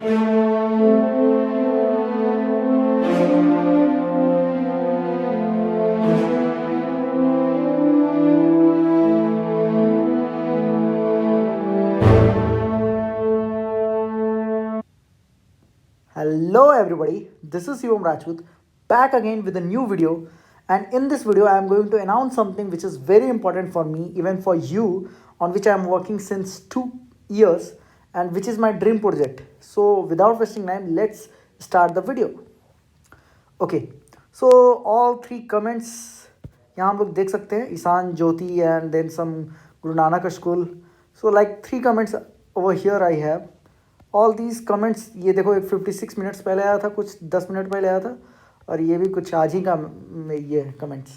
Hello everybody, this is Shivam Rajput back again with a new video, and in this video I am going to announce something which is very important for me, even for you, on which I am working since 2 years and which is my dream project. So without wasting time, let's start the video. Okay, so all three comments यहाँ हम लोग देख सकते हैं, ईशान ज्योति and then some Guru Nanak school. So like 3 comments over here I have. All these comments, ये देखो एक 56 minutes पहले आया था, कुछ 10 मिनट पहले आया था, और ये भी कुछ आज ही का ये कमेंट्स.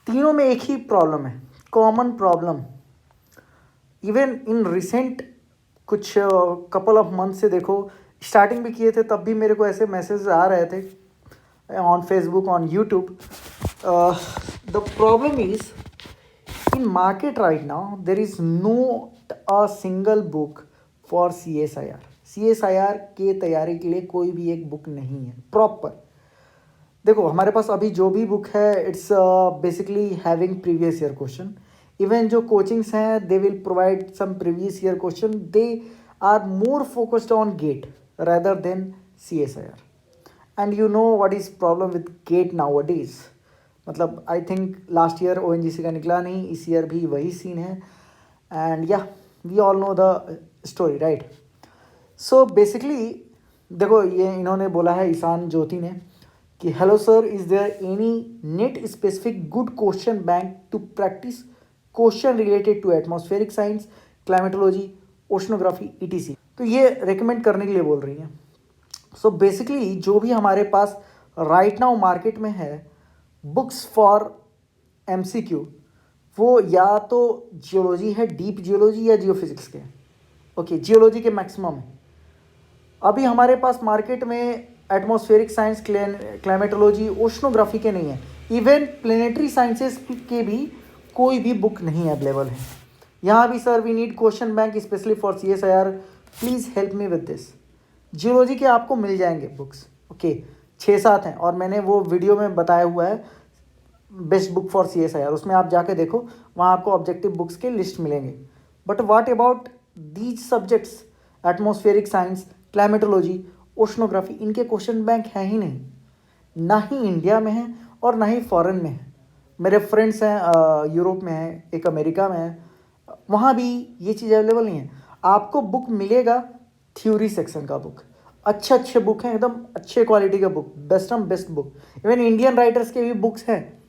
तीनों में एक ही प्रॉब्लम है, common problem. Even in recent कुछ कपल ऑफ मंथ से देखो, स्टार्टिंग भी किए थे तब भी मेरे को ऐसे मैसेज आ रहे थे on Facebook, on YouTube. The problem is in market right now there is not a single book for CSIR के तैयारी के लिए कोई भी एक बुक नहीं है प्रॉपर. देखो हमारे पास अभी जो भी बुक है, it's basically having previous year question. Even जो कोचिंग्स हैं, they will provide some previous year question. They are more focused on GATE rather than CSIR. And you know what is problem with GATE nowadays. मतलब I think last year ONGC का निकला नहीं, इस year भी वही scene है. And या we all know the story, right. So basically देखो, ये इन्होंने बोला है ईशान ज्योति ने कि hello sir, is there any NET specific good question bank to practice question related to atmospheric science, climatology, oceanography ETC. तो ये रेकमेंड करने के लिए बोल रही हैं. सो बेसिकली जो भी हमारे पास राइट नाउ मार्केट में है बुक्स फॉर MCQ, वो या तो जियोलॉजी है, डीप जियोलॉजी या जियोफिजिक्स के. ओके, जियोलॉजी के मैक्सिमम है. अभी हमारे पास मार्केट में एटमॉस्फेरिक साइंस, क्लाइमेटोलॉजी, ओशनोग्राफी के नहीं है. इवन प्लेनेटरी साइंसेस के भी कोई भी बुक नहीं अवेलेबल है. यहाँ भी sir we need question bank specially for CSIR, please help me with this. Geology के आपको मिल जाएंगे बुक्स, ओके 6-7 हैं, और मैंने वो वीडियो में बताया हुआ है बेस्ट बुक फॉर CSIR, उसमें आप जाके देखो, वहाँ आपको ऑब्जेक्टिव बुक्स के लिस्ट मिलेंगे. But what about these subjects, atmospheric science, climatology, oceanography, इनके क्वेश्चन बैंक हैं ही नहीं. ना ही इंडिया में है और ना ही फॉरेन में है. मेरे फ्रेंड्स हैं यूरोप में हैं, एक अमेरिका में है, वहाँ भी ये चीज़ अवेलेबल नहीं है. आपको बुक मिलेगा थ्योरी सेक्शन का बुक, अच्छे बुक हैं, एकदम अच्छे क्वालिटी का book, best book. Even Indian writers के भी बुक्स हैं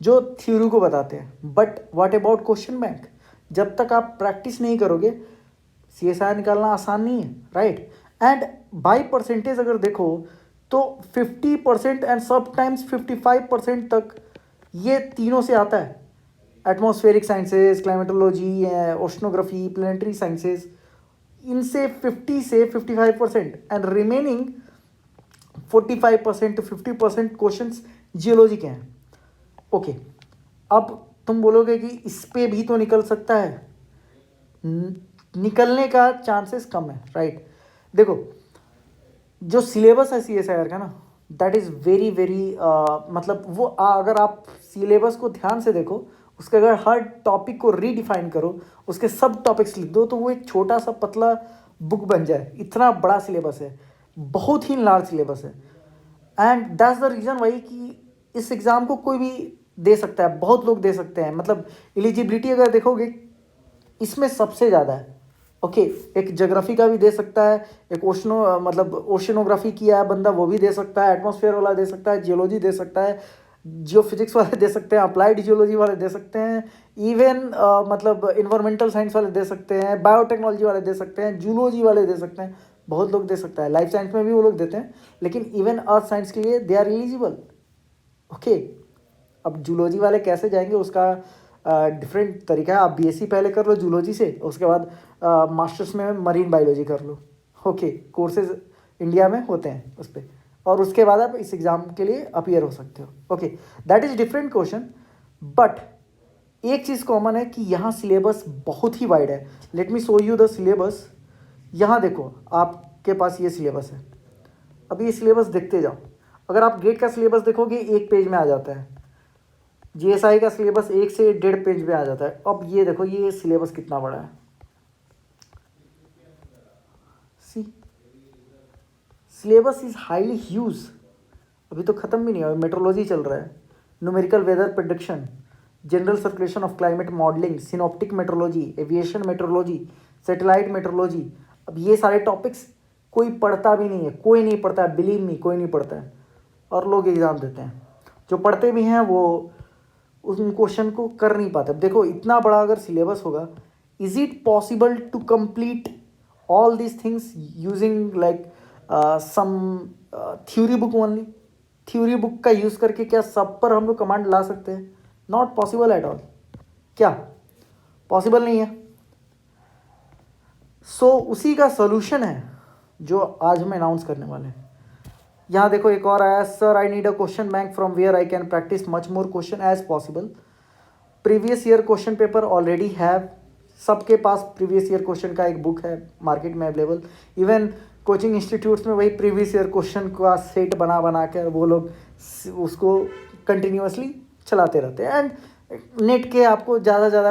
जो थ्योरी को बताते हैं. But what about question bank? जब तक आप प्रैक्टिस नहीं करोगे CSIR निकालना आसान नहीं है, राइट. एंड बाई परसेंटेज अगर देखो तो 50% एंड समटाइम्स 55% तक ये तीनों से आता है. Atmospheric sciences, climatology, oceanography, planetary sciences, इनसे 50 से 55% and remaining 45% to 50% questions geology के हैं. ओके, अब तुम बोलोगे कि इस पे भी तो निकल सकता है. निकलने का चांसेस कम है, राइट. देखो जो सिलेबस है CSIR का ना, दैट इज़ वेरी मतलब वो अगर आप सिलेबस को ध्यान से देखो, उसके अगर हर टॉपिक को रीडिफाइन करो, उसके सब टॉपिक्स लिख दो, तो वो एक छोटा सा पतला बुक बन जाए. इतना बड़ा सिलेबस है, बहुत ही लार्ज सिलेबस है. And that's the reason why कि इस एग्ज़ाम को कोई भी दे सकता है, बहुत लोग दे सकते हैं. मतलब एलिजिबिलिटी अगर देखोगे इसमें सबसे ज़्यादा है. ओके, एक ज्योग्राफी का भी दे सकता है, एक ओशनोग्राफी किया है बंदा, वो भी दे सकता है, एटमॉस्फेयर वाला दे सकता है, जियोलॉजी दे सकता है, जियोफिजिक्स वाले दे सकते हैं, अप्लाइड जियोलॉजी वाले दे सकते हैं, इवन मतलब इन्वायरमेंटल साइंस वाले दे सकते हैं, बायोटेक्नोलॉजी वाले दे सकते हैं, जूलॉजी वाले दे सकते हैं. बहुत लोग दे सकता है. लाइफ साइंस में भी वो लोग देते हैं, लेकिन इवन अर्थ साइंस के लिए दे आर एलिजिबल. ओके, अब जूलॉजी वाले कैसे जाएंगे उसका डिफरेंट तरीका है. आप BSc पहले कर लो जूलॉजी से, उसके बाद मास्टर्स में मरीन बायोलॉजी कर लो. ओके, कोर्सेज इंडिया में होते हैं उस पर, और उसके बाद आप इस एग्ज़ाम के लिए अपीयर हो सकते हो. Okay, that is different question. But एक चीज़ कॉमन है कि यहाँ सिलेबस बहुत ही वाइड है. Let me show you the syllabus. यहाँ देखो, आप के पास ये सिलेबस है। अब ये सिलेबस देखते जाओ, अगर आप गेट का सिलेबस देखोगे 1 पेज में आ जाता है, जीएसआई का सिलेबस 1 से 1.5 पेज में आ जाता है। अब ये देखो ये सिलेबस कितना बड़ा है, सी सिलेबस इज हाईली ह्यूज। अभी तो ख़त्म भी नहीं हुआ, मेट्रोलॉजी चल रहा है, numerical weather prediction, general circulation of climate modelling, synoptic meteorology, aviation meteorology, satellite meteorology. अब ये सारे टॉपिक्स कोई पढ़ता भी नहीं है, कोई नहीं पढ़ता है, बिलीव मी कोई नहीं पढ़ता है, और लोग एग्ज़ाम देते हैं। जो पढ़ते भी हैं वो उस क्वेश्चन को कर नहीं पाते। अब देखो इतना बड़ा अगर सिलेबस होगा, is it possible to complete all these things using like some theory book only? Theory book का यूज़ करके क्या सब पर हम लोग कमांड ला सकते हैं? Not possible at all. क्या पॉसिबल नहीं है? सो उसी का सोल्यूशन है जो आज हम अनाउंस करने वाले हैं। यहाँ देखो एक और आया, sir I need a question bank from where I can practice much more question as possible. Previous year question paper already have, सबके पास प्रीवियस ईयर क्वेश्चन का एक बुक है मार्केट में अवेलेबल। इवन कोचिंग इंस्टीट्यूट्स में वही previous year question का set बना बना कर वो लोग उसको कंटिन्यूसली चलाते रहते हैं। एंड नेट के आपको ज़्यादा ज़्यादा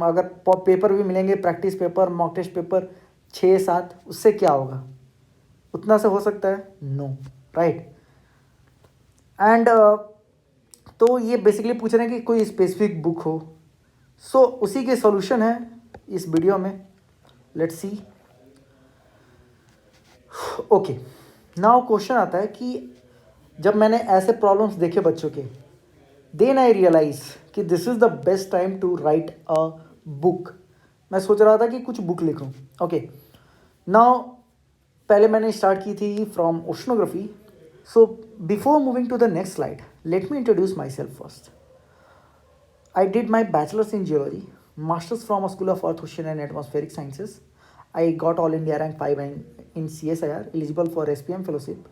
अगर पेपर भी मिलेंगे, practice paper, mock test paper 6-7, उससे क्या होगा? उतना से हो सकता है? No, right. एंड तो ये बेसिकली पूछ रहे हैं कि कोई स्पेसिफिक बुक हो। सो उसी के सॉल्यूशन है इस वीडियो में, let's see. Okay, now question आता है कि जब मैंने ऐसे प्रॉब्लम्स देखे बच्चों के, देन आई रियलाइज कि this is the best time to write a book. मैं सोच रहा था कि कुछ बुक लिखूं। ओके, नाउ पहले मैंने स्टार्ट की थी from oceanography. So before moving to the next slide, let me introduce myself first. I did my bachelor's in geology, master's from a School of Earth, Ocean and Atmospheric Sciences. I got all India rank 5 in CSIR, eligible for SPM fellowship,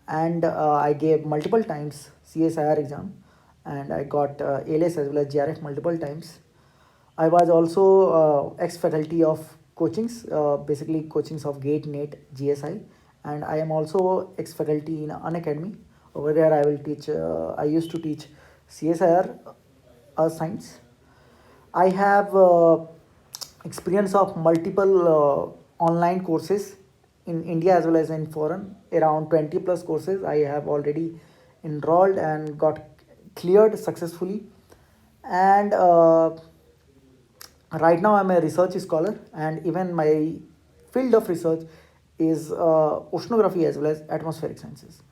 and I gave multiple times CSIR exam, and I got ALS as well as JRF multiple times. I was also ex-faculty of coachings, basically coachings of GATE, NET, GSI, and I am also ex-faculty in Unacademy. Over there I will teach, I used to teach CSIR science. I have experience of multiple online courses in India as well as in foreign, around 20 plus courses I have already enrolled and got cleared successfully. And right now I'm a research scholar, and even my field of research is oceanography as well as atmospheric sciences.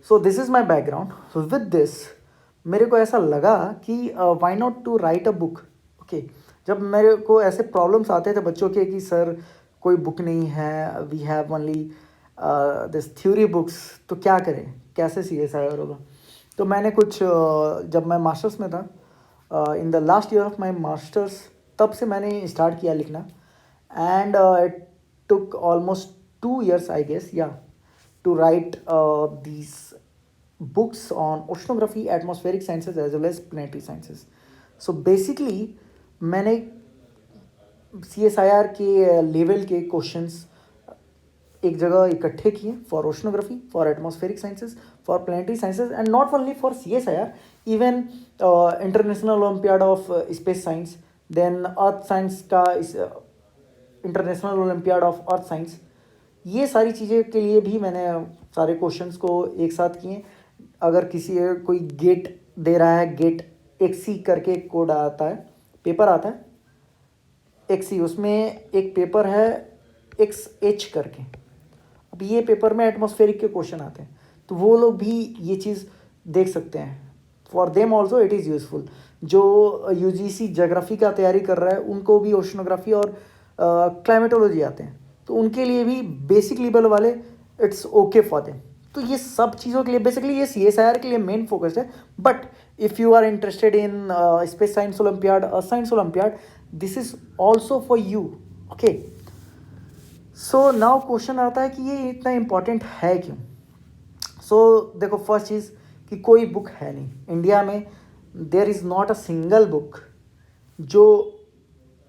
So this is my background. So with this मेरे को ऐसा लगा कि why not to write a book. Okay, जब मेरे को ऐसे problems आते थे बच्चों के कि सर कोई बुक नहीं है, we have only this theory books, तो क्या करें, कैसे CSIR होगा? तो मैंने कुछ जब मैं मास्टर्स में था, in the last year of my masters, तब से मैंने स्टार्ट किया लिखना। And it took almost 2 years I guess, या to write these books on oceanography, atmospheric sciences as well as planetary sciences. So basically मैंने CSIR के level के questions एक जगह इकट्ठे किए for oceanography, for atmospheric sciences, for planetary sciences, and not only for CSIR, even international olympiad of space science, then earth science का international olympiad of earth science. ये सारी चीज़ें के लिए भी मैंने सारे क्वेश्चंस को एक साथ किए। अगर किसी कोई गेट दे रहा है, गेट XC करके एक कोड आता है, पेपर आता है XC, उसमें एक पेपर है XH करके। अब ये पेपर में एटमॉस्फेरिक के क्वेश्चन आते हैं, तो वो लोग भी ये चीज़ देख सकते हैं। For them also it is useful. जो UGC जोग्राफी का तैयारी कर रहा है उनको भी ओशनोग्राफी और क्लाइमेटोलॉजी आते हैं, तो उनके लिए भी बेसिक लेवल वाले इट्स ओके फॉर देम। तो ये सब चीज़ों के लिए बेसिकली ये CSIR के लिए मेन फोकस है। But if you are interested in space science olympiad, science olympiad, this is also for you. Okay, so now question आता है कि ये इतना इम्पॉर्टेंट है क्यों? सो देखो, फर्स्ट चीज़ कि कोई बुक है नहीं इंडिया में, there is not a single book जो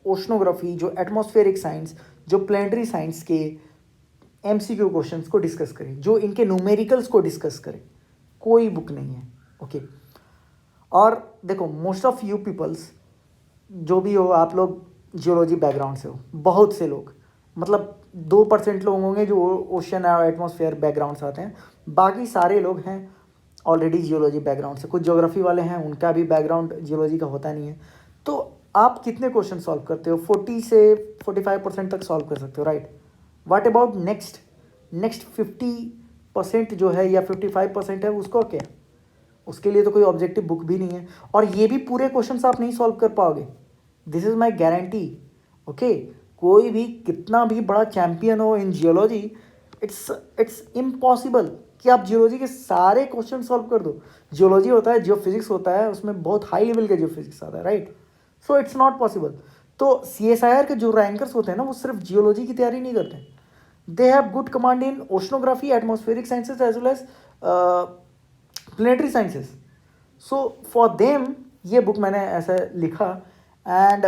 ओशनोग्राफी, जो एटमॉस्फेरिक साइंस, जो प्लानिटरी साइंस के MCQ क्वेश्चंस को डिस्कस करे, जो इनके न्यूमेरिकल्स को डिस्कस करे, कोई बुक नहीं है। ओके और देखो मोस्ट ऑफ यू पीपल्स जो भी हो, आप लोग जियोलॉजी बैकग्राउंड से हो, बहुत से लोग, मतलब 2% लोग होंगे जो ओशन और एटमॉस्फेयर बैकग्राउंड से आते हैं, बाकी सारे लोग हैं ऑलरेडी जियोलॉजी बैकग्राउंड से। कुछ ज्योग्राफी वाले हैं, उनका भी बैकग्राउंड जियोलॉजी का होता नहीं है। तो आप कितने क्वेश्चन सॉल्व करते हो? 40 से 45% तक सॉल्व कर सकते हो, राइट। व्हाट अबाउट नेक्स्ट 50% जो है या 55% है, उसको क्या? उसके लिए तो कोई ऑब्जेक्टिव बुक भी नहीं है, और ये भी पूरे क्वेश्चंस आप नहीं सॉल्व कर पाओगे, this is my guarantee. Okay कोई भी कितना भी बड़ा चैम्पियन हो इन जियोलॉजी, इट्स इम्पॉसिबल कि आप जियोलॉजी के सारे क्वेश्चन सॉल्व कर दो। जियोलॉजी होता है, जियोफिजिक्स होता है, उसमें बहुत हाई लेवल का जियोफिजिक्स आता है, right. So it's not possible. तो CSIR के जो रैंकर्स होते हैं ना, वो सिर्फ जियोलॉजी की तैयारी नहीं करते, they have good command in oceanography, atmospheric sciences as well as planetary sciences. So for them ये बुक मैंने ऐसा लिखा, एंड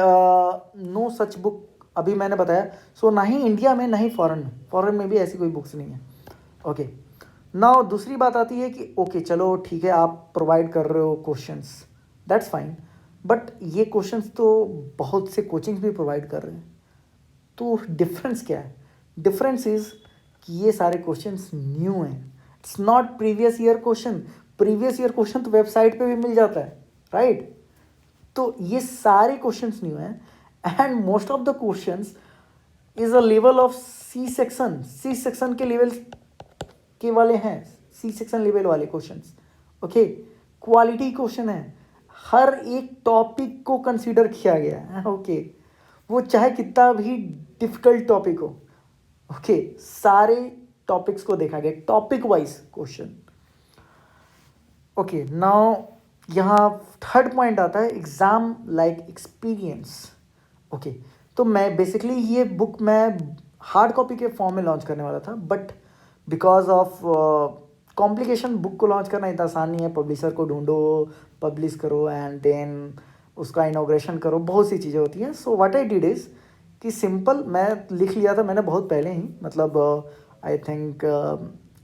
नो सच बुक अभी मैंने बताया। सो ना ही इंडिया में ना ही फॉरेन में भी ऐसी कोई बुक्स नहीं है। ओके नाउ दूसरी बात आती है कि ओके चलो ठीक है, आप प्रोवाइड कर रहे हो क्वेश्चंस, दैट्स फाइन, बट ये क्वेश्चंस तो बहुत से कोचिंग्स भी प्रोवाइड कर रहे हैं। तो डिफरेंस क्या है? डिफरेंस इज कि ये सारे क्वेश्चंस न्यू हैं, it's not previous year question. Previous year question तो वेबसाइट पे भी मिल जाता है, राइट। तो ये सारे क्वेश्चंस न्यू हैं, and most of the questions is a level of C section के लेवल के वाले हैं, सी सेक्शन लेवल वाले क्वेश्चंस। ओके क्वालिटी क्वेश्चन है, हर एक टॉपिक को कंसीडर किया गया है। ओके वो चाहे कितना भी डिफिकल्ट टॉपिक हो, ओके सारे टॉपिक्स को देखा गया, topic wise question. Okay now यहाँ थर्ड पॉइंट आता है, एग्जाम लाइक एक्सपीरियंस। ओके तो मैं बेसिकली ये बुक मैं हार्ड कॉपी के फॉर्म में लॉन्च करने वाला था, but because of complication book को लॉन्च करना इतना आसान नहीं है। पब्लिशर को ढूंढो, पब्लिश करो, एंड देन उसका इनॉग्रेशन करो, बहुत सी चीज़ें होती हैं। सो व्हाट आई डिड इज़ कि सिंपल मैं लिख लिया था, मैंने बहुत पहले ही, मतलब आई थिंक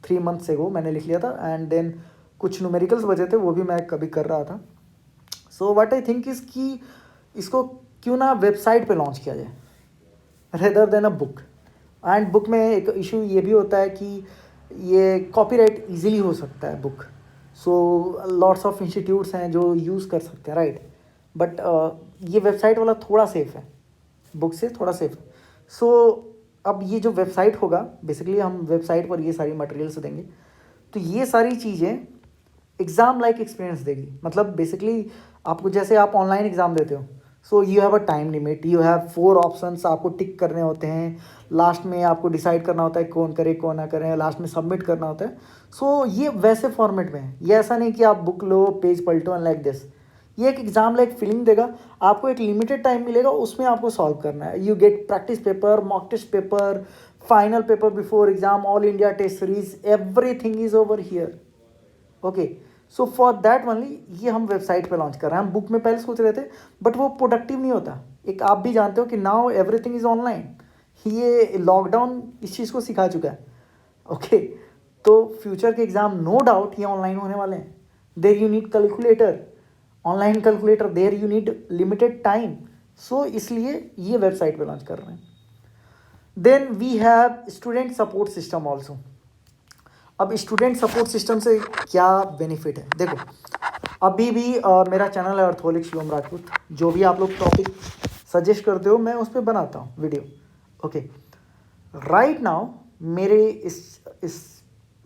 3 months एगो मैंने लिख लिया था, एंड देन कुछ न्यूमेरिकल्स बचे थे वो भी मैं कभी कर रहा था। सो व्हाट आई थिंक इज़ कि इसको क्यों ना वेबसाइट पे लॉन्च किया जाए rather than a book. And book में एक इशू ये भी होता है कि ये कॉपीराइट इजीली हो सकता है book, so lots of institutes हैं जो यूज़ कर सकते हैं, राइट। बट ये वेबसाइट वाला थोड़ा सेफ है, बुक से थोड़ा सेफ है। सो अब ये जो वेबसाइट होगा, बेसिकली हम वेबसाइट पर ये सारी मटेरियल्स देंगे, तो ये सारी चीज़ें एग्ज़ाम लाइक एक्सपीरियंस देगी। मतलब बेसिकली आपको, जैसे आप ऑनलाइन एग्ज़ाम देते हो, so you have a time limit, you have 4 options आपको टिक करने होते हैं, लास्ट में आपको डिसाइड करना होता है कौन करे कौन ना करे, लास्ट में सबमिट करना होता है। सो ये वैसे फॉर्मेट में है, ये ऐसा नहीं कि आप बुक लो पेज पलटो एंड लाइक दिस। ये एक एग्जाम लाइक फीलिंग देगा, आपको एक लिमिटेड टाइम मिलेगा, उसमें आपको सॉल्व करना है। You get practice paper, mock test paper, final paper before exam, all India test series, everything is over here. Okay so for that only ये हम वेबसाइट पे लॉन्च कर रहे हैं। हम बुक में पहले सोच रहे थे, बट वो प्रोडक्टिव नहीं होता। एक आप भी जानते हो कि नाउ एवरीथिंग इज ऑनलाइन, ये लॉकडाउन इस चीज़ को सिखा चुका है। ओके तो फ्यूचर के एग्जाम नो डाउट ये ऑनलाइन होने वाले हैं। There you need calculator, online calculator, there you need limited time. So इसलिए ये वेबसाइट पे लॉन्च कर रहे हैं। Then we have student support system also. अब स्टूडेंट सपोर्ट सिस्टम से क्या बेनिफिट है? देखो अभी भी मेरा चैनल है अर्थोलिक शिवम राजपूत, जो भी आप लोग टॉपिक सजेस्ट करते हो मैं उस पर बनाता हूँ वीडियो। ओके राइट नाउ मेरे इस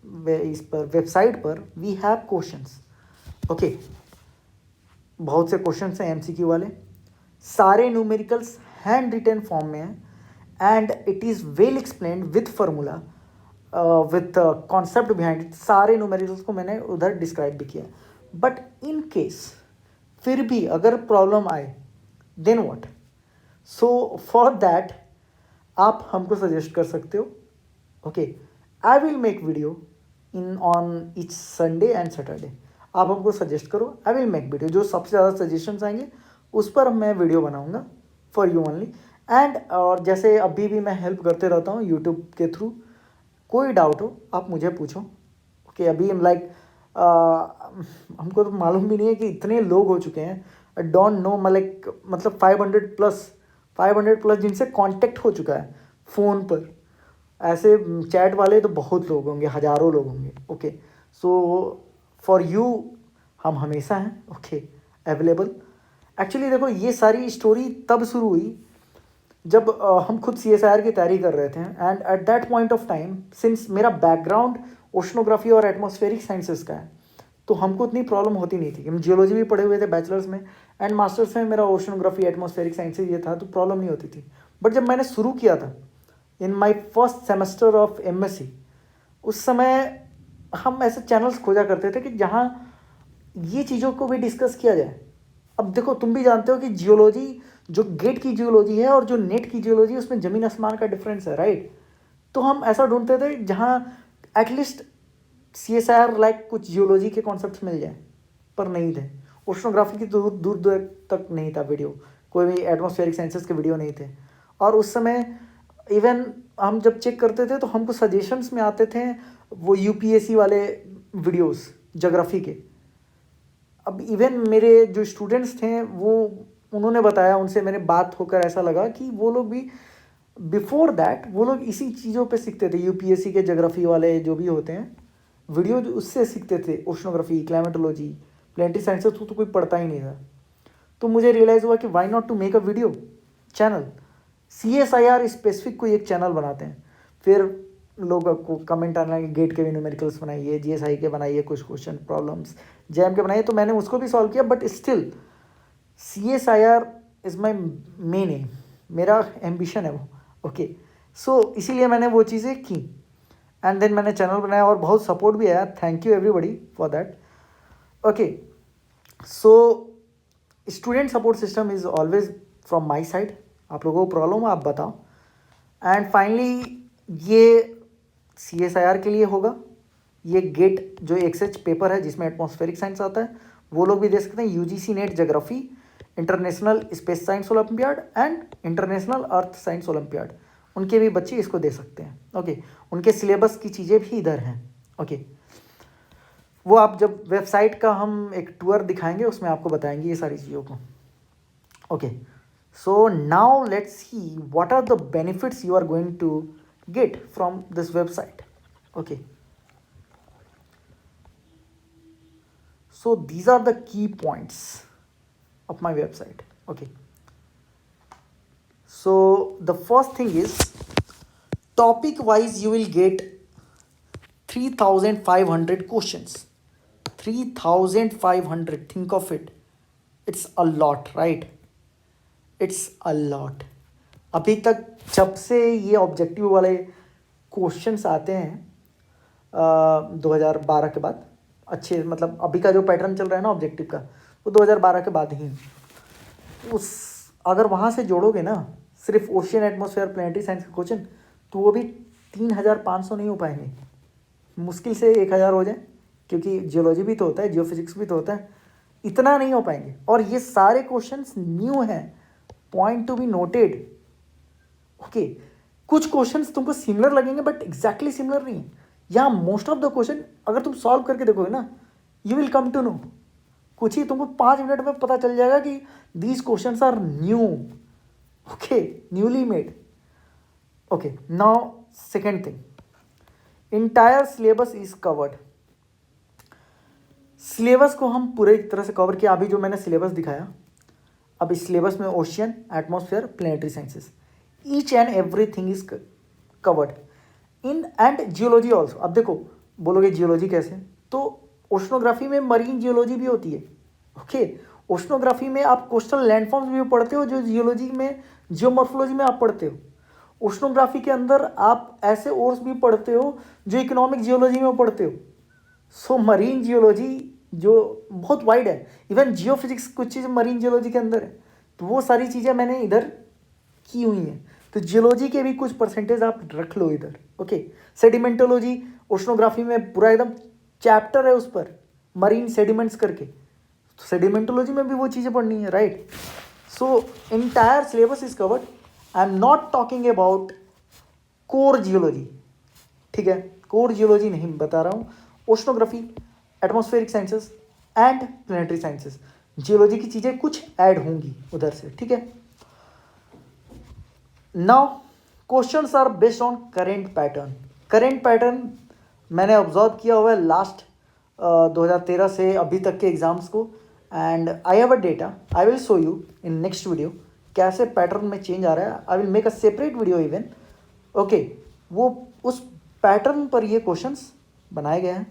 पर वेबसाइट पर वी हैव क्वेश्चंस। ओके बहुत से क्वेश्चंस हैं MCQ वाले, सारे न्यूमेरिकल्स हैंड रिटन फॉर्म में हैं, and it is well explained with formula, with concept behind it. सारे न्यूमेरिकल्स को मैंने उधर डिस्क्राइब भी किया। बट इन केस फिर भी अगर प्रॉब्लम आए, then what? So for that आप हमको सजेस्ट कर सकते हो। Okay I will make video in on each Sunday and Saturday. आप हमको सजेस्ट करो, आई विल मेक वीडियो। जो सबसे ज़्यादा सजेशंस आएंगे उस पर मैं वीडियो बनाऊंगा फॉर यू ओनली। एंड और जैसे अभी भी मैं हेल्प करते रहता हूँ यूट्यूब के थ्रू, कोई डाउट हो आप मुझे पूछो। ओके, अभी लाइक हमको तो मालूम भी नहीं है कि इतने लोग हो चुके हैं, आई डोंट नो, मतलब 500 प्लस जिनसे कांटेक्ट हो चुका है फ़ोन पर। ऐसे चैट वाले तो बहुत लोग होंगे, हज़ारों लोग होंगे। ओके, सो फॉर यू हम हमेशा हैं ओके अवेलेबल। एक्चुअली देखो, ये सारी स्टोरी तब शुरू हुई जब हम खुद CSIR की तैयारी कर रहे थे, and at that point of time since मेरा बैकग्राउंड ओशनोग्राफी और एटमॉस्फेरिक साइंसेस का है, तो हमको उतनी प्रॉब्लम होती नहीं थी। हम जियोलॉजी भी पढ़े हुए थे बैचलर्स में, एंड मास्टर्स में मेरा ओशनोग्राफी एटमॉस्फेरिक साइंसेज ये था, तो प्रॉब्लम नहीं होती थी। बट जब मैंने शुरू किया था in my first semester of MSc, उस समय हम ऐसे चैनल्स खोजा करते थे कि जहाँ ये चीज़ों को भी डिस्कस किया जाए। अब देखो, तुम भी जानते हो कि जियोलॉजी, जो गेट की जियोलॉजी है और जो नेट की जियोलॉजी है, उसमें ज़मीन आसमान का डिफरेंस है, राइट। तो हम ऐसा ढूंढते थे जहाँ एटलीस्ट CSIR लाइक कुछ जियोलॉजी के कॉन्सेप्ट्स मिल जाए, पर नहीं थे। ओशनोग्राफी की दूर दूर दूर तक नहीं था वीडियो, कोई भी एटमॉस्फेरिक साइंसेस के वीडियो नहीं थे। और उस समय इवन हम जब चेक करते थे तो हमको सजेशंस में आते थे वो UPSC वाले वीडियोस ज्योग्राफी के। अब इवन मेरे जो स्टूडेंट्स थे वो, उन्होंने बताया, उनसे मेरे बात होकर ऐसा लगा कि वो लोग भी बिफोर दैट वो लोग इसी चीज़ों पे सीखते थे। UPSC के ज्योग्राफी वाले जो भी होते हैं वीडियो, जो उससे सीखते थे ओशनोग्राफी, क्लाइमेटोलॉजी, प्लेनेटरी साइंसेस तो कोई पढ़ता ही नहीं था। तो मुझे रियलाइज़ हुआ कि why not to make a video channel, CSIR specific कोई एक चैनल बनाते हैं। फिर लोग को कमेंट आने लगे, गेट के भी न्यूमेरिकल्स बनाइए, GSI के बनाइए, कुछ क्वेश्चन प्रॉब्लम्स JAM के बनाइए, तो मैंने उसको भी सॉल्व किया। But still CSIR is my main M, मेरा एम्बिशन है वो। ओके, सो इसीलिए मैंने वो चीज़ें की, एंड देन मैंने चैनल बनाया और बहुत सपोर्ट भी आया। Thank you everybody for that. Okay, so student support system is always from my side. आप लोगों को प्रॉब्लम है आप बताओ। एंड फाइनली ये CSIR के लिए होगा। ये गेट जो XH पेपर है जिसमें एटमॉस्फेरिक साइंस आता है, वो लोग भी दे सकते हैं। UGC net geography, international space science olympiad and international earth science olympiad, उनके भी बच्चे इसको दे सकते हैं। ओके, उनके सिलेबस की चीज़ें भी इधर हैं। ओके, वो आप जब वेबसाइट का हम एक टूर दिखाएंगे उसमें आपको बताएंगे ये सारी चीज़ों को। Okay, so now let's see what are the benefits you are going to get from this website. Okay, so these are the key points of my website. Okay, so the first thing is topic wise you will get 3500 questions. 3500, think of it, it's a lot, right? It's a lot. अभी तक जब से ये objective वाले questions आते हैं 2012 के बाद, अच्छे मतलब अभी का जो पैटर्न चल रहा है ना ऑब्जेक्टिव का, वो 2012 के बाद ही। उस अगर वहाँ से जोड़ोगे ना सिर्फ ओशियन एटमॉस्फेयर प्लेनेटरी साइंस के क्वेश्चन, तो वो भी 3500 नहीं हो पाएंगे, मुश्किल से 1000 हो जाए, क्योंकि जियोलॉजी भी तो होता है, जियोफिजिक्स भी तो होता है, इतना नहीं हो पाएंगे। और ये सारे क्वेश्चंस न्यू हैं, point to be noted. Okay, कुछ क्वेश्चंस तुमको सिमिलर लगेंगे बट एग्जैक्टली सिमिलर नहीं है। यहाँ मोस्ट ऑफ द क्वेश्चन अगर तुम सॉल्व करके देखोगे ना, you will come to know, कुछ ही तुमको 5 मिनट में पता चल जाएगा कि these questions are new. Okay, newly made. Okay, now second thing, entire syllabus is covered. Syllabus को हम पूरे तरह से कवर किया। अभी जो मैंने सिलेबस दिखाया, अब इस सिलेबस में ocean, atmosphere, planetary sciences, each and everything is covered in and geology also. अब देखो, बोलोगे जियोलॉजी कैसे, तो ओशनोग्राफी में मरीन जियोलॉजी भी होती है। ओके, ओशनोग्राफी में आप कोस्टल लैंडफॉर्म्स भी पढ़ते हो जो जियोलॉजी में, जियोमॉर्फोलॉजी में आप पढ़ते हो। ओशनोग्राफी के अंदर आप ऐसे ओर्स भी पढ़ते हो जो इकोनॉमिक जियोलॉजी में पढ़ते हो। सो मरीन जियोलॉजी जो बहुत वाइड है, इवन जियोफिजिक्स कुछ चीज़ मरीन जियोलॉजी के अंदर है, तो वो सारी चीज़ें मैंने इधर की हुई हैं। तो जियोलॉजी के भी कुछ परसेंटेज आप रख लो इधर। ओके, सेडिमेंटोलॉजी ओशनोग्राफी में पूरा एकदम चैप्टर है उस पर, मरीन सेडिमेंट्स करके, तो सेडिमेंटोलॉजी में भी वो चीज़ें पढ़नी है, right. So entire syllabus is covered. I am not talking about core geology, ठीक है, कोर जियोलॉजी नहीं बता रहा हूँ, oceanography, atmospheric sciences and planetary sciences, geology की चीज़ें कुछ ऐड होंगी उधर से, ठीक है। Now questions are based on current pattern. Current pattern मैंने ऑब्जर्व किया हुआ है लास्ट 2013 से अभी तक के एग्जाम्स को, and I have a data, I will show you in next video कैसे पैटर्न में चेंज आ रहा है। I will make a separate video even, okay. वो उस पैटर्न पर ये क्वेश्चंस बनाए गए हैं।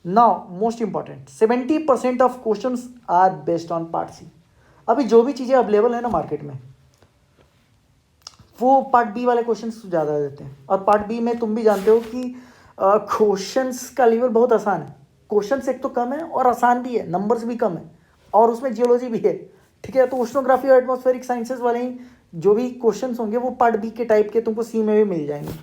Now most important, 70% of questions are based on part C. अभी जो भी चीज़ें अवेलेबल है ना मार्केट में, वो पार्ट बी वाले क्वेश्चंस ज़्यादा देते हैं। और पार्ट बी में तुम भी जानते हो कि क्वेश्चंस का लेवल बहुत आसान है। क्वेश्चंस एक तो कम है और आसान भी है, नंबर्स भी कम है, और उसमें जियोलॉजी भी है, ठीक है। तो ओशनोग्राफी और एटमॉस्फेरिक साइंसेस वाले ही जो भी क्वेश्चंस होंगे वो पार्ट बी के टाइप के तुमको सी में भी मिल जाएंगे,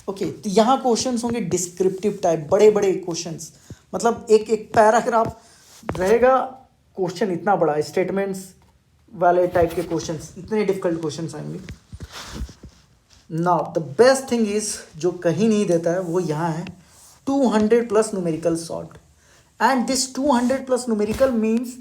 ओके। तो यहाँ क्वेश्चंस होंगे डिस्क्रिप्टिव टाइप, बड़े बड़े क्वेश्चंस, मतलब एक एक पैराग्राफ रहेगा, क्वेश्चन इतना बड़ा, स्टेटमेंट्स वाले टाइप के क्वेश्चंस, इतने डिफिकल्ट क्वेश्चंस आएंगे। Now the best thing is, जो कहीं नहीं देता है वो यहाँ है, 200 plus numerical solved. And this 200 plus numerical means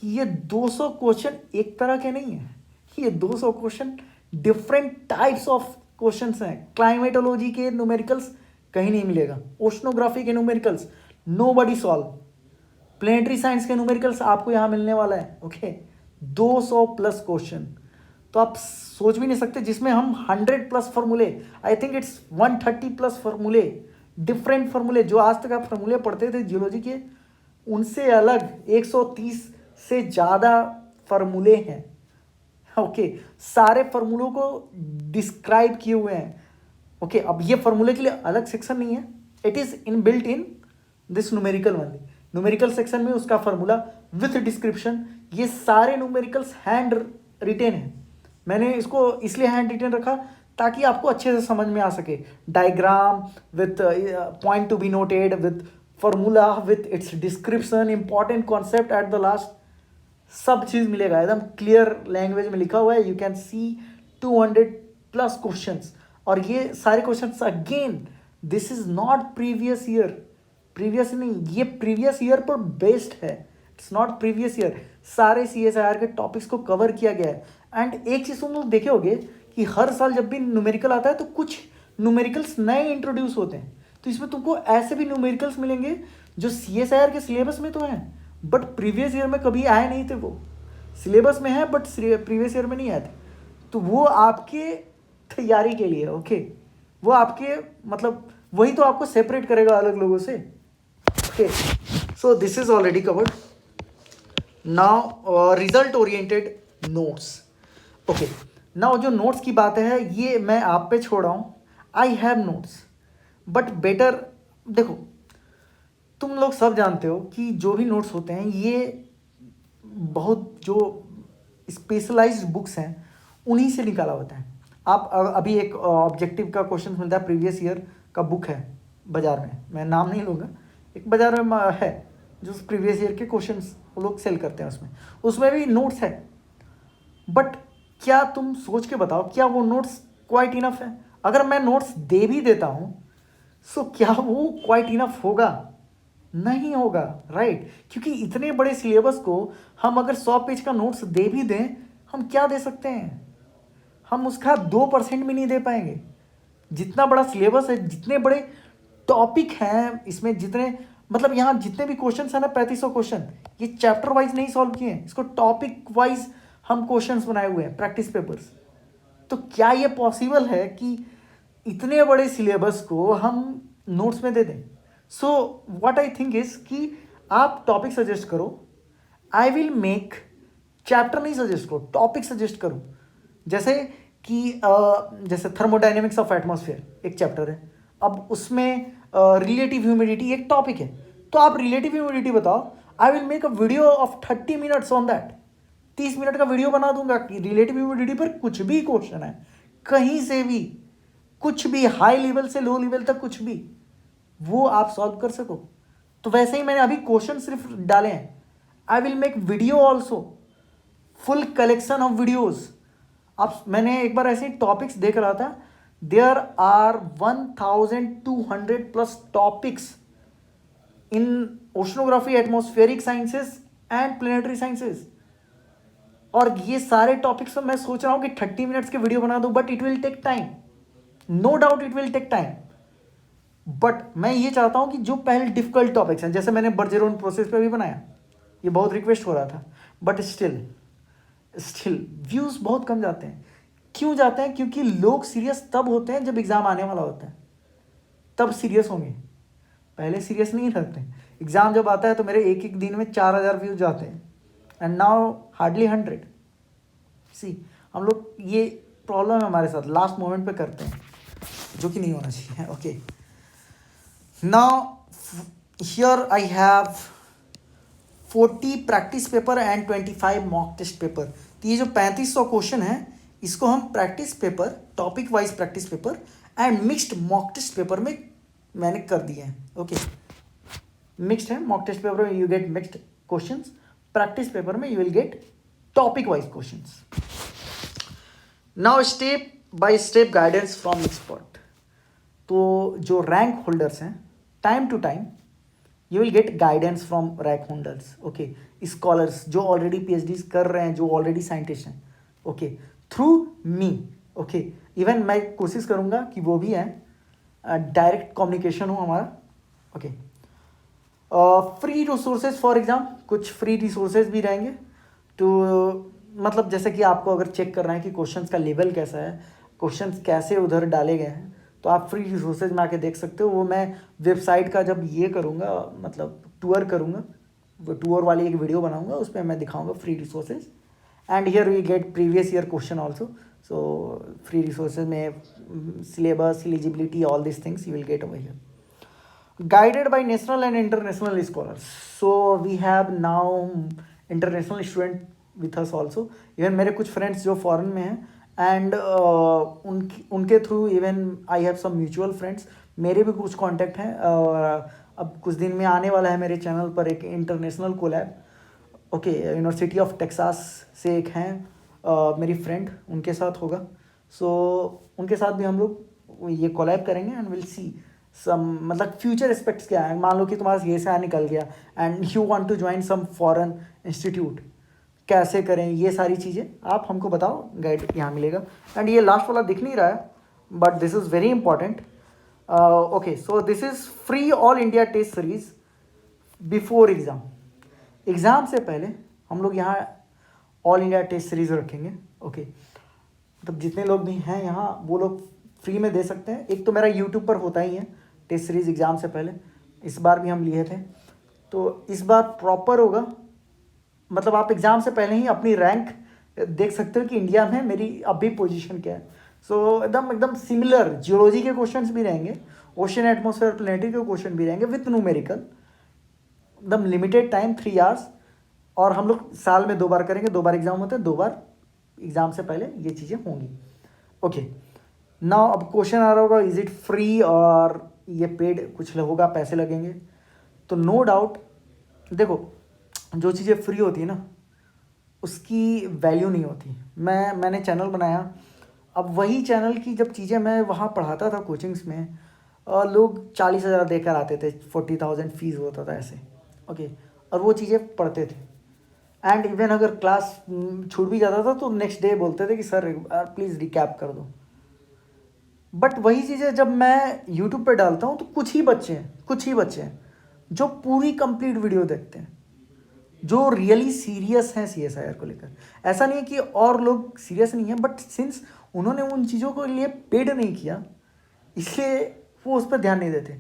कि ये 200 क्वेश्चन एक तरह के नहीं है, ये 200 question different types of questions हैं। क्लाइमेटोलॉजी के न्यूमेरिकल्स कहीं नहीं मिलेगा, ओशनोग्राफी के numericals nobody solve, planetary science के न्यूमेरिकल्स आपको यहाँ मिलने वाला है, ओके। 200 प्लस क्वेश्चन, तो आप सोच भी नहीं सकते, जिसमें हम 100 प्लस फार्मूले, आई थिंक इट्स 130 प्लस फार्मूले, डिफरेंट फार्मूले, जो आज तक आप फार्मूले पढ़ते थे जियोलॉजी के, उनसे अलग 130 से ज़्यादा फार्मूले हैं, ओके। सारे फार्मूलों को डिस्क्राइब किए हुए हैं, ओके। अब ये फार्मूले के लिए अलग सेक्शन नहीं है, it is in built in this numerical only. Numerical section में उसका फार्मूला विथ डिस्क्रिप्शन, ये सारे न्यूमेरिकल्स हैंड रिटेन है। मैंने इसको इसलिए हैंड रिटेन रखा ताकि आपको अच्छे से समझ में आ सके, diagram with point to be noted, with formula, with its description, important concept at the last, सब चीज़ मिलेगा, एकदम क्लियर लैंग्वेज में लिखा हुआ है। You can see 200 plus questions, और ये सारे questions again, this is not previous year, previous नहीं, ये प्रीवियस ईयर पर बेस्ड है, इट्स नॉट प्रीवियस ईयर। सारे CSIR के टॉपिक्स को कवर किया गया है। एंड एक चीज़ तुम लोग देखे होगे कि हर साल जब भी न्यूमेरिकल आता है तो कुछ न्यूमेरिकल्स नए इंट्रोड्यूस होते हैं, तो इसमें तुमको ऐसे भी न्यूमेरिकल्स मिलेंगे जो CSIR के सिलेबस में तो हैं, बट प्रीवियस ईयर में कभी आए नहीं थे। वो सिलेबस में है बट प्रीवियस ईयर में नहीं आए थे, तो वो आपके तैयारी के लिए, ओके। वो आपके मतलब वही तो आपको सेपरेट करेगा अलग लोगों से, okay. So this is already covered. Now result oriented notes, okay. Now जो नोट्स की बात है ये मैं आप पे छोड़ रहा हूँ, I have notes, but better, देखो तुम लोग सब जानते हो कि जो भी नोट्स होते हैं ये बहुत जो स्पेशलाइज्ड बुक्स हैं उन्हीं से निकाला होता है। आप अभी एक ऑब्जेक्टिव का क्वेश्चन मिलता है, प्रीवियस ईयर का बुक है बाज़ार में, मैं नाम नहीं लूँगा, एक बाज़ार में है जो प्रीवियस ईयर के क्वेश्चंस वो लोग सेल करते हैं, उसमें भी नोट्स है। बट क्या तुम सोच के बताओ, क्या वो नोट्स क्वाइट इनफ है? अगर मैं नोट्स दे भी देता हूँ सो क्या वो क्वाइट इनफ होगा? नहीं होगा, राइट। क्योंकि इतने बड़े सिलेबस को हम अगर 100 पेज का नोट्स दे भी दें, हम क्या दे सकते हैं? हम उसका 2% भी नहीं दे पाएंगे। जितना बड़ा सिलेबस है, जितने बड़े टॉपिक हैं इसमें, जितने मतलब यहाँ जितने भी क्वेश्चन है ना, 3500 क्वेश्चन, ये चैप्टर वाइज नहीं सॉल्व किए हैं, इसको टॉपिक वाइज हम क्वेश्चंस बनाए हुए हैं, प्रैक्टिस पेपर्स। तो क्या ये पॉसिबल है कि इतने बड़े सिलेबस को हम नोट्स में दे दें? सो व्हाट आई थिंक इज कि आप टॉपिक सजेस्ट करो, आई विल मेक, चैप्टर नहीं सजेस्ट करो, टॉपिक सजेस्ट करो। जैसे कि जैसे थर्मोडाइनेमिक्स ऑफ एटमॉस्फेयर एक चैप्टर है, अब उसमें रिलेटिव ह्यूमिडिटी एक टॉपिक है, तो आप रिलेटिव ह्यूमिडिटी बताओ, I will make a video of 30 minutes on that. 30 minute का वीडियो बना दूंगा कि रिलेटिव ह्यूमिडिटी पर कुछ भी क्वेश्चन है, कहीं से भी, कुछ भी, हाई लेवल से लो लेवल तक कुछ भी, वो आप सॉल्व कर सको। तो वैसे ही मैंने अभी क्वेश्चन सिर्फ डाले हैं, आई will make video also, full collection of videos. आप, मैंने एक बार ऐसे टॉपिक्स देख रहा था there are 1200 plus topics in oceanography, atmospheric sciences and planetary sciences. और ये सारे टॉपिक्स मैं सोच रहा हूँ कि 30 मिनट्स के वीडियो बना दूँ, but it will take time, no doubt it will take time. But मैं ये चाहता हूँ कि जो पहले डिफिकल्ट टॉपिक्स हैं, जैसे मैंने बर्जेरोन प्रोसेस पे भी बनाया, ये बहुत रिक्वेस्ट हो रहा था, बट स्टिल व्यूज़ बहुत कम जाते हैं. क्यों जाते हैं? क्योंकि लोग सीरियस तब होते हैं जब एग्ज़ाम आने वाला होता है, तब सीरियस होंगे, पहले सीरियस नहीं रहते. एग्ज़ाम जब आता है तो मेरे एक एक दिन में 4000 व्यूज़ जाते हैं, एंड नाउ हार्डली 100. सी, हम लोग ये प्रॉब्लम है हमारे साथ, लास्ट मोमेंट पे करते हैं, जो कि नहीं होना चाहिए. Okay, now here I have 40 practice paper and 25 mock test paper. तो ये जो 3500 क्वेश्चन है, इसको हम practice paper, topic wise practice paper and mixed mock test paper में मैंने कर दिए हैं. ओके, मिक्स्ड है. मॉक टेस्ट पेपर में you get mixed questions, practice paper में you will get topic wise questions. Now step by step guidance from expert. तो जो रैंक होल्डर्स हैं, time to time you will get guidance from rank holders. Okay, scholars जो already PhDs कर रहे हैं, जो already scientist हैं, okay, through me. Okay, even मैं कोशिश करूँगा कि वो भी हैं, डायरेक्ट कम्युनिकेशन हो हमारा. Okay, free resources for exam, कुछ फ्री रिसोर्सेज भी रहेंगे. तो मतलब जैसे कि आपको अगर चेक करना है कि क्वेश्चंस का लेवल कैसा है, क्वेश्चंस कैसे उधर डाले गए हैं, तो आप फ्री रिसोर्सेज में आके देख सकते हो. वो मैं वेबसाइट का जब ये करूँगा, मतलब टूर करूँगा, वो टूर वाली एक वीडियो बनाऊँगा, उस पर मैं दिखाऊँगा free resources. And here we get previous year question also. So free resources में syllabus, eligibility, all this things you will get over here. Guided by national and international scholars. So we have now international student with us also. Even मेरे कुछ friends जो foreign में हैं, and उनके through even I have some mutual friends, मेरे भी कुछ contact हैं. अब कुछ दिन में आने वाला है मेरे चैनल पर एक international collab. Okay, university of Texas से एक हैं मेरी फ्रेंड, उनके साथ होगा. सो उनके साथ भी हम लोग ये कोलैब करेंगे एंड विल सी सम, मतलब फ्यूचर एस्पेक्ट्स क्या है. मान लो कि तुम्हारा ये से निकल गया and you want to join some foreign institute, कैसे करें, ये सारी चीज़ें आप हमको बताओ, गाइड यहाँ मिलेगा. एंड ये लास्ट वाला दिख नहीं रहा है, but this is very important. Okay, so this is free all India test series before exam. Exam से पहले हम लोग यहाँ ऑल इंडिया टेस्ट सीरीज़ रखेंगे. ओके, मतलब जितने लोग भी हैं यहाँ, वो लोग फ्री में दे सकते हैं. एक तो मेरा यूट्यूब पर होता ही है टेस्ट सीरीज़ एग्ज़ाम से पहले, इस बार भी हम लिए थे, तो इस बार प्रॉपर होगा. मतलब आप एग्ज़ाम से पहले ही अपनी रैंक देख सकते हो कि इंडिया में मेरी अभी पोजीशन क्या है. सो एकदम सिमिलर जियोलॉजी के क्वेश्चंस भी रहेंगे, ओशन एटमॉस्फेयर प्लेनेटरी के क्वेश्चन भी रहेंगे विथ न्यूमेरिकल. एकदम लिमिटेड टाइम, 3 आवर्स, और हम लोग साल में 2 बार करेंगे. 2 बार एग्ज़ाम होता है, 2 बार एग्ज़ाम से पहले ये चीज़ें होंगी. ओके, नाउ अब क्वेश्चन आ रहा होगा, इज़ इट फ्री और ये पेड कुछ होगा, पैसे लगेंगे? तो नो डाउट, देखो जो चीज़ें फ्री होती है ना, उसकी वैल्यू नहीं होती. मैंने चैनल बनाया, अब वही चैनल की जब चीज़ें मैं वहाँ पढ़ाता था कोचिंग्स में, लोग 40,000 देकर आते थे, 40,000 फीस होता था ऐसे. ओके, और वो चीज़ें पढ़ते थे, एंड इवन अगर क्लास छूट भी जाता था तो नेक्स्ट डे बोलते थे कि सर प्लीज़ रिकैप कर दो. बट वही चीज़ें जब मैं यूट्यूब पे डालता हूँ तो कुछ ही बच्चे हैं जो पूरी कंप्लीट वीडियो देखते हैं, जो रियली सीरियस हैं CSIR को लेकर. ऐसा नहीं है कि और लोग सीरियस नहीं हैं, बट सिंस उन्होंने उन चीज़ों के लिए पेड नहीं किया, इसलिए वो उस पर ध्यान नहीं देते.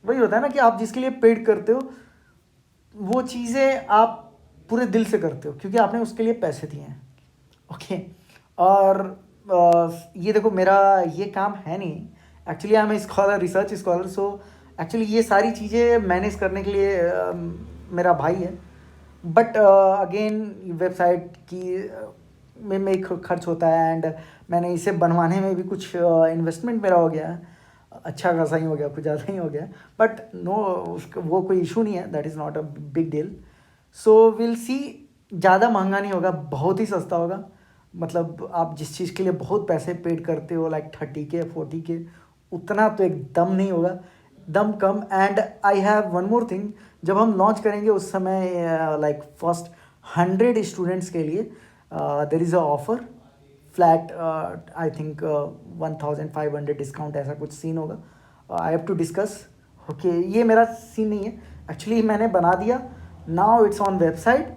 वही होता है ना कि आप जिसके लिए पेड करते हो, वो चीज़ें आप पूरे दिल से करते हो क्योंकि आपने उसके लिए पैसे दिए हैं. ओके, और ये देखो मेरा ये काम है नहीं, actually I am scholar, research scholar. So actually ये सारी चीज़ें मैनेज करने के लिए मेरा भाई है. बट अगेन वेबसाइट की में खर्च होता है, एंड मैंने इसे बनवाने में भी कुछ इन्वेस्टमेंट मेरा हो गया, अच्छा खासा ही हो गया, कुछ ज़्यादा ही हो गया. बट नो, वो कोई इशू नहीं है, that is not a big deal. So will see, ज़्यादा महंगा नहीं होगा, बहुत ही सस्ता होगा. मतलब आप जिस चीज़ के लिए बहुत पैसे पेड करते हो लाइक 30K 40K, उतना तो एकदम नहीं होगा, एकदम कम। And I have one more thing, जब हम लॉन्च करेंगे उस समय लाइक फर्स्ट 100 स्टूडेंट्स के लिए there is a offer flat, I think 1500 discount, ऐसा कुछ सीन होगा। I have to discuss. Okay, ये मेरा सीन नहीं है एक्चुअली, मैंने बना दिया, now it's on website,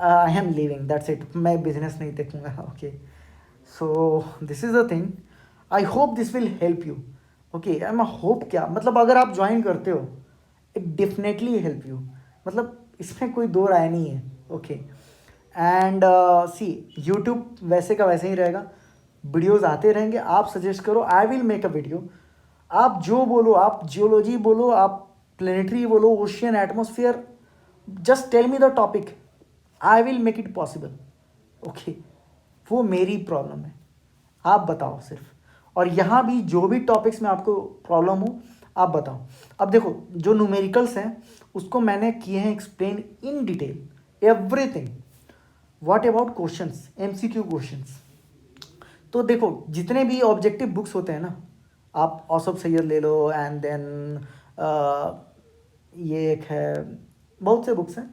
I am leaving, that's it, मैं बिजनेस नहीं देखूँगा। Okay, so this is the thing, I hope this will help you. Okay, I am hope क्या मतलब, अगर आप ज्वाइन करते हो इट डेफिनेटली हेल्प यू, मतलब इसमें कोई दो राय नहीं है। ओके, एंड सी यूट्यूब वैसे का वैसे ही रहेगा, वीडियोज़ आते रहेंगे, आप सजेस्ट करो, I will make a video. आप जो बोलो, आप जियोलॉजी बोलो, आप प्लेनेटरी बोलो, ocean, atmosphere, just tell me the topic, I will make it possible. Okay, वो मेरी प्रॉब्लम है, आप बताओ सिर्फ। और यहाँ भी जो भी टॉपिक्स में आपको प्रॉब्लम हो आप बताओ। अब देखो, जो न्यूमेरिकल्स हैं उसको मैंने किए हैं explain in detail everything. What about questions, MCQ questions? तो देखो, जितने भी ऑब्जेक्टिव बुक्स होते हैं ना, आप औसफ सैयद ले लो, एंड देन ये एक है, बहुत से बुक्स हैं,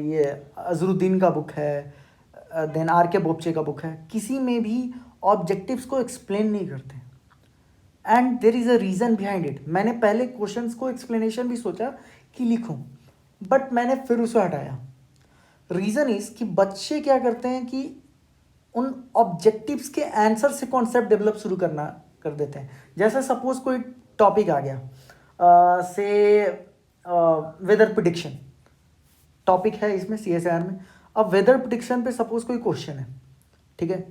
ये अजरुद्दीन का बुक है, देन आर के बोपचे का बुक है, किसी में भी ऑब्जेक्टिव्स को एक्सप्लेन नहीं करते, and there is a reason behind it. मैंने पहले क्वेश्चंस को एक्सप्लेनेशन भी सोचा कि लिखूं, बट मैंने फिर उसे हटाया। रीज़न इज़ कि बच्चे क्या करते हैं कि उन ऑब्जेक्टिव्स के आंसर से कॉन्सेप्ट डेवलप शुरू करना कर देते हैं। जैसे सपोज कोई टॉपिक आ गया, से वेदर प्रिडिक्शन टॉपिक है इसमें CSIR में। अब वेदर प्रिडिक्शन पे सपोज कोई क्वेश्चन है, ठीक है,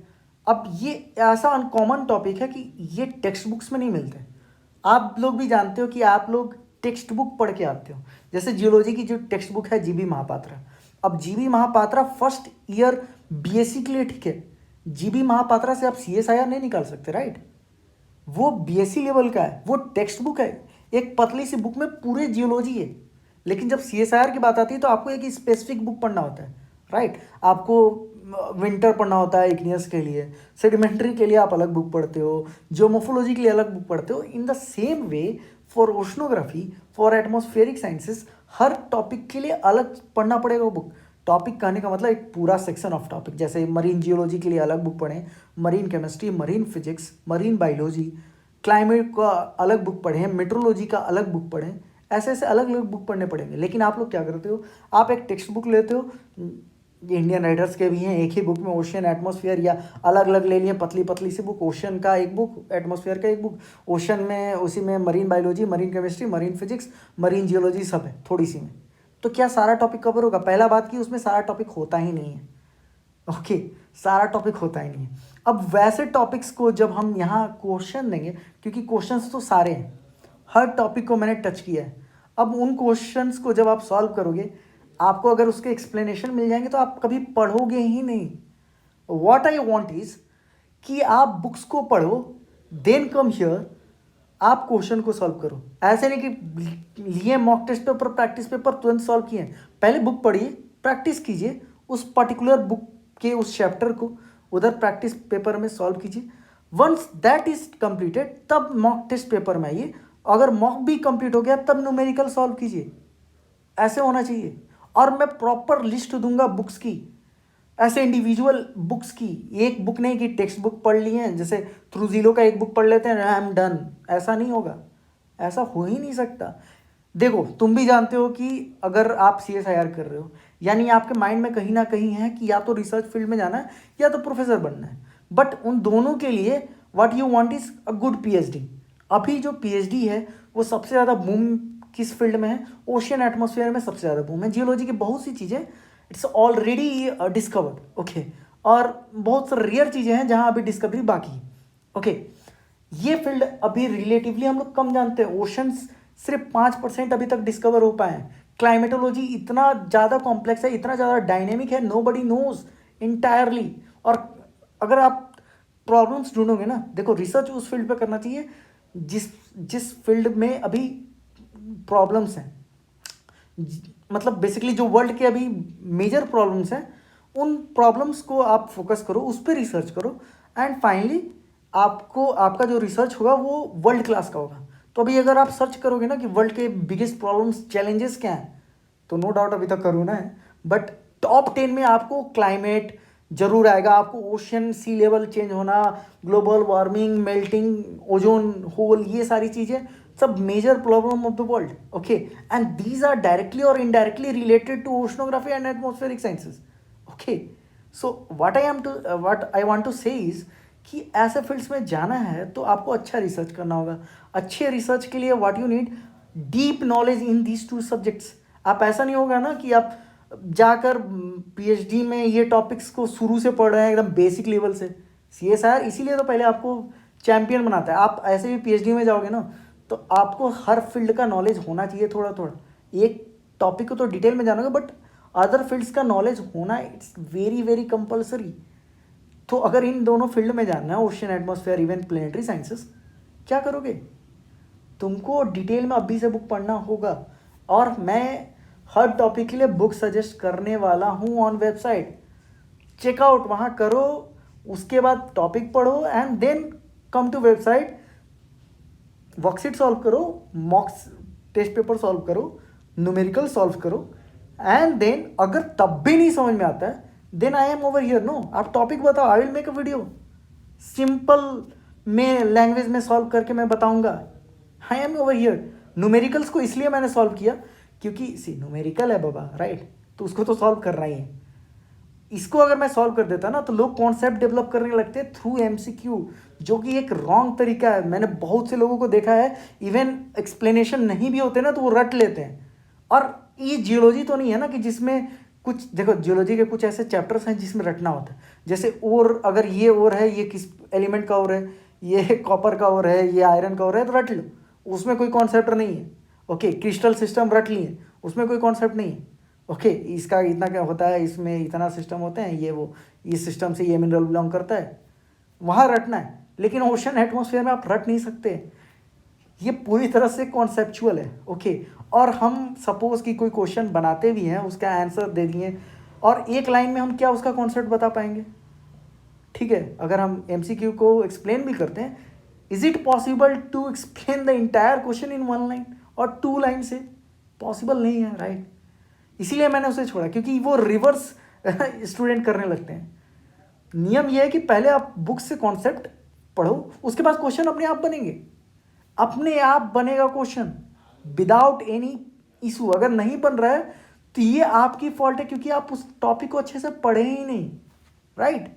अब ये ऐसा अनकॉमन टॉपिक है कि ये टेक्स्ट बुक्स में नहीं मिलते। आप लोग भी जानते हो कि आप लोग टेक्स्ट बुक पढ़ के आते हो, जैसे जियोलॉजी की जो टेक्स्ट बुक है जीबी महापात्रा। अब GB Mahapatra first year BSc के लिए ठीक है, जीबी महापात्रा से आप CSIR नहीं निकाल सकते, राइट? वो BSc लेवल का है, वो टेक्स्ट बुक है, एक पतली सी बुक में पूरे जियोलॉजी है। लेकिन जब CSIR की बात आती है तो आपको एक स्पेसिफिक बुक पढ़ना होता है, राइट? आपको विंटर पढ़ना होता है इग्नियस के लिए, सेडिमेंट्री के लिए आप अलग बुक पढ़ते हो, जियोमोर्फोलॉजी के लिए अलग बुक पढ़ते हो। इन the same way for oceanography, for atmospheric sciences, her topic के लिए अलग पढ़ना पड़ेगा वो बुक। टॉपिक कहने का मतलब एक पूरा सेक्शन ऑफ टॉपिक, जैसे मरीन जियोलॉजी के लिए अलग बुक पढ़ें, marine chemistry, marine physics, marine biology, climate का अलग बुक पढ़ें, मेट्रोलॉजी का अलग बुक पढ़ें, ऐसे ऐसे अलग अलग बुक पढ़ने पड़ेंगे। लेकिन आप लोग क्या करते हो, आप एक टेक्स्ट बुक लेते हो, इंडियन राइटर्स के भी हैं, एक ही बुक में ओशियन, एटमॉस्फेयर, या अलग अलग ले लिए पतली पतली सी बुक, ओशियन का एक बुक, एटमॉस्फेयर का एक बुक, ओशन में उसी में marine biology, marine chemistry, marine physics, marine geology सब है थोड़ी सी में। तो क्या सारा टॉपिक कवर होगा? पहला बात कि उसमें सारा टॉपिक होता ही नहीं है। ओके, सारा टॉपिक होता ही नहीं है। अब वैसे टॉपिक्स को जब हम यहाँ क्वेश्चन देंगे, क्योंकि क्वेश्चंस तो सारे हैं, हर टॉपिक को मैंने टच किया है, अब उन क्वेश्चंस को जब आप सॉल्व करोगे, आपको अगर उसके एक्सप्लेनेशन मिल जाएंगे तो आप कभी पढ़ोगे ही नहीं। व्हाट आई वांट इज कि आप बुक्स को पढ़ो, देन कम हियर, आप क्वेश्चन को सॉल्व करो। ऐसे नहीं कि लिए mock test paper, practice paper तुरंत सॉल्व किए। पहले बुक पढ़िए, प्रैक्टिस कीजिए उस पर्टिकुलर बुक के उस चैप्टर को, उधर प्रैक्टिस पेपर में सॉल्व कीजिए। वंस दैट इज कंप्लीटेड तब मॉक टेस्ट पेपर में आइए। अगर मॉक भी कंप्लीट हो गया तब न्यूमेरिकल सॉल्व कीजिए। ऐसे होना चाहिए। और मैं प्रॉपर लिस्ट दूंगा बुक्स की, ऐसे इंडिविजुअल बुक्स की, एक बुक नहीं कि टेक्स्ट बुक पढ़ लिए हैं, जैसे थ्रू जीलो का एक बुक पढ़ लेते हैं, आई एम डन। ऐसा नहीं होगा, ऐसा हो ही नहीं सकता। देखो, तुम भी जानते हो कि अगर आप CSIR कर रहे हो, यानी आपके माइंड में कहीं ना कहीं है कि या तो रिसर्च फील्ड में जाना है या तो प्रोफेसर बनना है। बट उन दोनों के लिए what you want is a good PhD। अभी जो PhD है वो सबसे ज़्यादा बूम किस फील्ड में है? ओशियन एटमॉस्फेयर में सबसे ज़्यादा बूम है। जियोलॉजी की बहुत सी चीज़ें इट्स ऑलरेडी डिस्कवर्ड, ओके, और बहुत सारी रेयर चीज़ें हैं जहाँ अभी डिस्कवरी बाकी है। ओके, ये फील्ड अभी रिलेटिवली हम लोग कम जानते हैं। ओशंस सिर्फ 5% अभी तक डिस्कवर हो पाए हैं। क्लाइमेटोलॉजी इतना ज़्यादा कॉम्प्लेक्स है, इतना ज़्यादा डायनेमिक है, नो बडी नोज इंटायरली। और अगर आप प्रॉब्लम्स ढूंढोगे ना, देखो रिसर्च उस फील्ड पे करना चाहिए जिस जिस फील्ड में अभी प्रॉब्लम्स हैं, मतलब बेसिकली जो वर्ल्ड के अभी मेजर प्रॉब्लम्स हैं उन प्रॉब्लम्स को आप फोकस करो, उस पर रिसर्च करो, एंड फाइनली आपको आपका जो रिसर्च होगा वो वर्ल्ड क्लास का होगा। तो अभी अगर आप सर्च करोगे ना कि वर्ल्ड के बिगेस्ट प्रॉब्लम्स चैलेंजेस क्या हैं, तो नो डाउट अभी तक करूँ ना है, बट टॉप 10 में आपको क्लाइमेट जरूर आएगा, आपको ओशन सी लेवल चेंज होना, global warming, melting ozone hole, ये सारी चीज़ें सब major problem of the world. Okay, and these are directly और indirectly related to oceanography and atmospheric sciences. Okay, so what I want to say is कि ऐसे fields में जाना है तो आपको अच्छा रिसर्च करना होगा। अच्छे रिसर्च के लिए what you need, deep knowledge in these two subjects. आप ऐसा नहीं होगा ना कि आप जाकर पीएचडी में ये टॉपिक्स को शुरू से पढ़ रहे हैं एकदम बेसिक लेवल से। सीएसआईआर इसीलिए तो पहले आपको चैंपियन बनाता है। आप ऐसे भी पीएचडी में जाओगे ना तो आपको हर फील्ड का नॉलेज होना चाहिए थोड़ा थोड़ा। एक टॉपिक को तो डिटेल में जानोगे बट अदर फील्ड्स का नॉलेज होना इट्स वेरी वेरी कंपल्सरी। तो अगर इन दोनों फील्ड में जानना है, ocean, atmosphere, even planetary sciences, क्या करोगे? तुमको डिटेल में अभी से बुक पढ़ना होगा। और मैं हर टॉपिक के लिए बुक सजेस्ट करने वाला हूँ ऑन वेबसाइट। चेकआउट वहाँ करो, उसके बाद टॉपिक पढ़ो and then come to website, worksheet solve करो, मॉक्स टेस्ट पेपर सॉल्व करो, न्यूमेरिकल सॉल्व करो, एंड देन अगर तब भी नहीं समझ में आता है then I am over here. No, आप टॉपिक बताओ, I will make a video simple में लैंग्वेज में सॉल्व करके मैं बताऊंगा। I am over here. Numericals को इसलिए मैंने सॉल्व किया क्योंकि सी न्यूमेरिकल है बाबा, राइट, तो उसको तो सॉल्व करना ही है। इसको अगर मैं सॉल्व कर देता ना तो लोग कॉन्सेप्ट डेवलप करने लगते थ्रू एमसीक्यू, जो कि एक रॉन्ग तरीका है। मैंने बहुत से लोगों को देखा है, इवन एक्सप्लेनेशन नहीं भी होते ना तो वो रट लेते हैं। और ये जियोलॉजी तो नहीं है ना कि जिसमें कुछ, देखो जियोलॉजी के कुछ ऐसे चैप्टर्स हैं जिसमें रटना होता है। जैसे ओर, अगर ये ओर है, ये किस एलिमेंट का ओर है, ये कॉपर का ओर है, ये आयरन का ओर है, तो रट लो, उसमें कोई कॉन्सेप्ट नहीं है। ओके, क्रिस्टल सिस्टम रट लिए, उसमें कोई कॉन्सेप्ट नहीं है। ओके, इसका इतना क्या होता है, इसमें इतना सिस्टम होते हैं, ये वो, इस सिस्टम से ये मिनरल बिलोंग करता है, वहाँ रटना है। लेकिन ओशन एटमॉस्फेयर में आप रट नहीं सकते, ये पूरी तरह से कॉन्सेप्चुअल है। ओके, और हम सपोज कि कोई क्वेश्चन बनाते भी हैं, उसका आंसर दे दिए और एक लाइन में हम क्या उसका कॉन्सेप्ट बता पाएंगे? ठीक है, अगर हम एमसीक्यू को एक्सप्लेन भी करते हैं, is it possible to explain the entire question in 1 line और 2 लाइन से? पॉसिबल नहीं है, राइट। इसीलिए मैंने उसे छोड़ा, क्योंकि वो रिवर्स स्टूडेंट करने लगते हैं। नियम यह है कि पहले आप बुक से कॉन्सेप्ट पढ़ो, उसके बाद क्वेश्चन अपने आप बनेंगे, अपने आप बनेगा क्वेश्चन विदाउट एनी इशू। अगर नहीं बन रहा है तो ये आपकी फॉल्ट है, क्योंकि आप उस टॉपिक को अच्छे से पढ़े ही नहीं, राइट।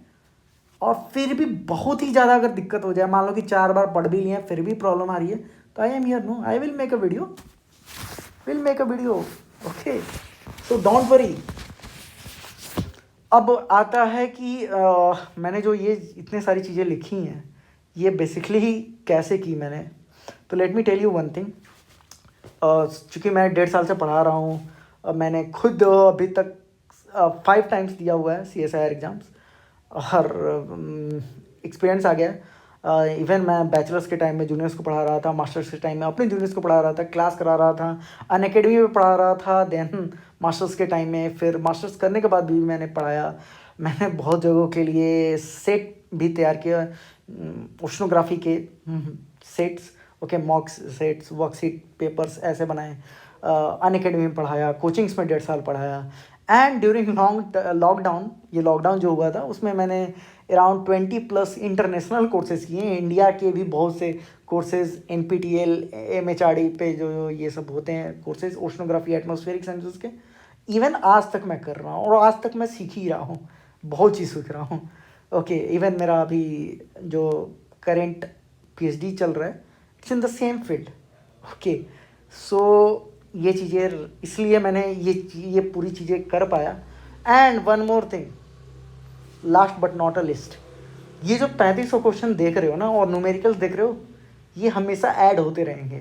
और फिर भी बहुत ही ज़्यादा अगर दिक्कत हो जाए, मान लो कि 4 बार पढ़ भी लिए फिर भी प्रॉब्लम आ रही है, तो I am here, no, I will make a video, okay, so don't worry. अब आता है कि मैंने जो ये इतने सारी चीज़ें लिखी हैं, ये बेसिकली कैसे की मैंने, तो let me tell you one thing. चूँकि मैं 1.5 साल से पढ़ा रहा हूँ, मैंने खुद अभी तक 5 टाइम्स दिया हुआ है CSIR एग्ज़ाम्स, और एक्सपीरियंस आ गया। इवन मैं बैचलर्स के टाइम में जूनियर्स को पढ़ा रहा था, मास्टर्स के टाइम में अपने जूनियर्स को पढ़ा रहा था, क्लास करा रहा था, अन अकेडमी में पढ़ा रहा था, देन मास्टर्स के टाइम में, फिर मास्टर्स करने के बाद भी मैंने पढ़ाया। मैंने बहुत जगहों के लिए सेट भी तैयार किया, ओशनोग्राफी के sets, okay, mock sets, worksheet papers ऐसे बनाए, अन अकेडमी में पढ़ाया, कोचिंग्स में 1.5 साल पढ़ाया। एंड ड्यूरिंग लॉकडाउन, ये लॉकडाउन जो हुआ था उसमें मैंने अराउंड 20+ इंटरनेशनल कोर्सेज किए हैं, इंडिया के भी बहुत से कोर्सेज, NPTEL, MHRD पे जो ये सब होते हैं कोर्सेज, ओशनोग्राफी, एटमॉस्फेरिक साइंसेस के, इवन आज तक मैं कर रहा हूँ और आज तक मैं सीख ही रहा हूँ, बहुत चीज़ सीख रहा हूँ। ओके, इवन मेरा अभी जो करेंट PhD चल रहा है, it's in the same field. Okay, so ये चीज़ें, इसलिए मैंने ये पूरी चीज़ें कर पाया। And one more thing, last but not a least, ये जो 3500 क्वेश्चन देख रहे हो ना और न्यूमेरिकल्स देख रहे हो, ये हमेशा ऐड होते रहेंगे।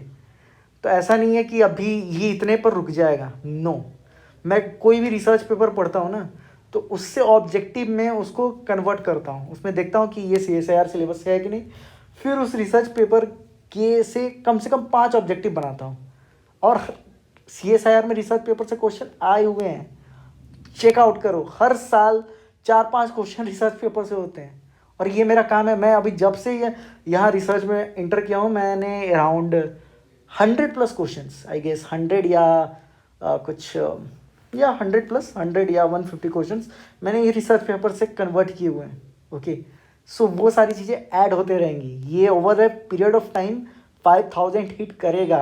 तो ऐसा नहीं है कि अभी ये इतने पर रुक जाएगा, नो। मैं कोई भी रिसर्च पेपर पढ़ता हूँ ना तो उससे ऑब्जेक्टिव में उसको कन्वर्ट करता हूँ, उसमें देखता हूँ कि ये CSIR सिलेबस है कि नहीं, फिर उस रिसर्च पेपर के से कम 5 ऑब्जेक्टिव बनाता हूँ। और CSIR में रिसर्च पेपर से क्वेश्चन आए हुए हैं, चेकआउट करो, हर साल 4-5 क्वेश्चन रिसर्च पेपर से होते हैं। और ये मेरा काम है। मैं अभी जब से यहाँ रिसर्च में इंटर किया हूँ, मैंने अराउंड 100+ क्वेश्चंस, आई गेस 100 या कुछ या 100 या 150 क्वेश्चंस मैंने ये रिसर्च पेपर से कन्वर्ट किए हुए हैं। ओके, सो वो सारी चीज़ें ऐड होते रहेंगी। ये over a period of time 5000 hit करेगा।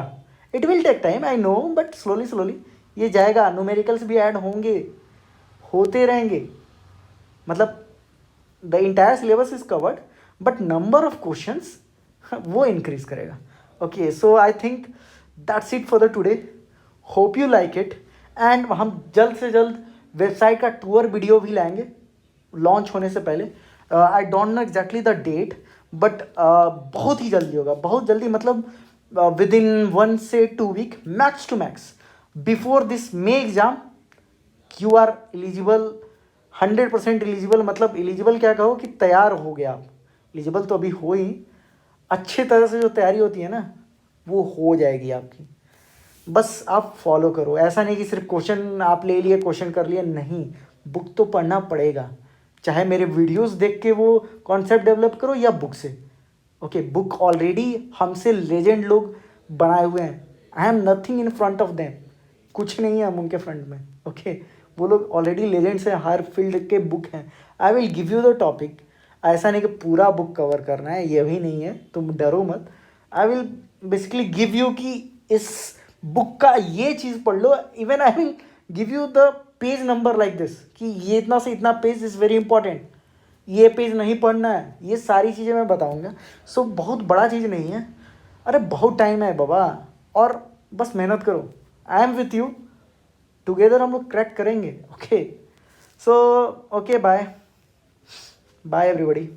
It will take time, I know, but slowly slowly ये जाएगा। न्यूमेरिकल्स भी ऐड होंगे, होते रहेंगे। मतलब the entire syllabus is covered, but number of questions वो इंक्रीज करेगा। Okay, so I think that's it for the today. Hope you like it. And हम जल्द से जल्द वेबसाइट का टूर वीडियो भी लाएंगे लॉन्च होने से पहले। I don't know exactly the date, but बहुत ही जल्दी होगा, बहुत जल्दी। मतलब विद इन 1 से 2 week max to max before this May exam you are eligible, 100% eligible. मतलब एलिजिबल क्या कहो कि तैयार हो गया आप। एलिजिबल तो अभी हो ही, अच्छे तरह से जो तैयारी होती है ना वो हो जाएगी आपकी। बस आप फॉलो करो। ऐसा नहीं कि सिर्फ क्वेश्चन आप ले लिए, क्वेश्चन कर लिए, नहीं, बुक तो पढ़ना पड़ेगा। चाहे मेरे वीडियोस देख के वो कॉन्सेप्ट डेवलप करो या बुक से। ओके, बुक ऑलरेडी हमसे लेजेंड लोग बनाए हुए हैं। I am nothing in front of them, कुछ नहीं है हम उनके फ्रंट में। ओके, वो लोग ऑलरेडी लेजेंड्स हैं, हर फील्ड के बुक हैं। आई will give you the topic. ऐसा नहीं कि पूरा बुक कवर करना है, ये भी नहीं है, तुम डरो मत। I will basically give you कि इस बुक का ये चीज़ पढ़ लो। Even I will give you the page number like this कि ये इतना से इतना पेज इज़ वेरी इंपॉर्टेंट, ये पेज नहीं पढ़ना है, ये सारी चीज़ें मैं बताऊंगा। सो बहुत बड़ा चीज़ नहीं है। अरे बहुत टाइम है बाबा, और बस मेहनत करो। I am with you, together हम लोग क्रैक करेंगे। Okay, so okay, bye bye everybody.